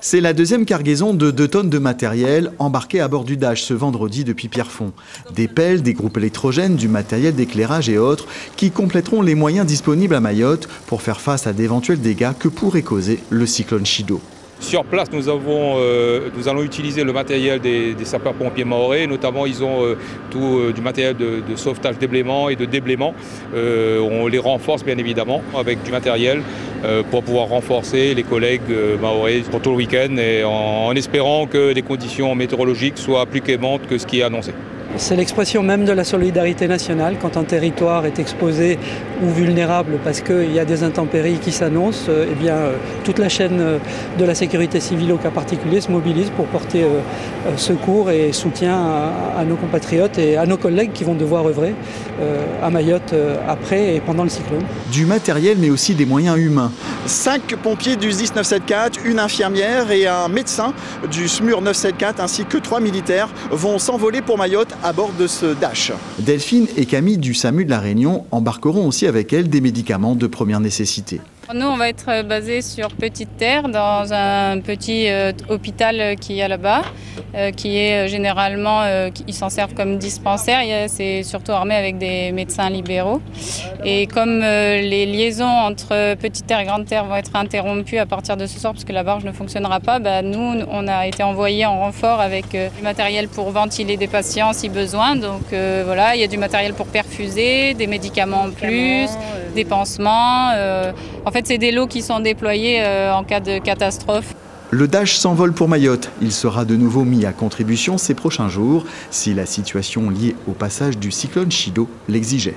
C'est la deuxième cargaison de 2 tonnes de matériel embarquée à bord du Dash ce vendredi depuis Pierrefonds. Des pelles, des groupes électrogènes, du matériel d'éclairage et autres qui compléteront les moyens disponibles à Mayotte pour faire face à d'éventuels dégâts que pourrait causer le cyclone Chido. Sur place, nous allons utiliser le matériel des sapeurs-pompiers mahorais. Notamment, ils ont tout du matériel de sauvetage déblaiement et de déblaiement. On les renforce bien évidemment avec du matériel pour pouvoir renforcer les collègues mahorais pour tout le week-end et en espérant que les conditions météorologiques soient plus clémentes que ce qui est annoncé. C'est l'expression même de la solidarité nationale quand un territoire est exposé ou vulnérable parce qu'il y a des intempéries qui s'annoncent. Eh bien, toute la chaîne de la sécurité civile au cas particulier se mobilise pour porter secours et soutien à nos compatriotes et à nos collègues qui vont devoir œuvrer à Mayotte après et pendant le cyclone. Du matériel mais aussi des moyens humains. 5 pompiers du SDIS 974, une infirmière et un médecin du SMUR 974 ainsi que 3 militaires vont s'envoler pour Mayotte à bord de ce Dash. Delphine et Camille du SAMU de La Réunion embarqueront aussi avec elles des médicaments de première nécessité. Nous, on va être basés sur Petite Terre, dans un petit hôpital qui est là-bas, qui est généralement, ils s'en servent comme dispensaire. C'est surtout armé avec des médecins libéraux. Et comme les liaisons entre Petite Terre et Grande Terre vont être interrompues à partir de ce soir, parce que la barge ne fonctionnera pas, nous, on a été envoyés en renfort avec du matériel pour ventiler des patients si besoin. Donc voilà, il y a du matériel pour perfuser, des médicaments en plus, des pansements. En fait, c'est des lots qui sont déployés en cas de catastrophe. Le Dash s'envole pour Mayotte. Il sera de nouveau mis à contribution ces prochains jours si la situation liée au passage du cyclone Chido l'exigeait.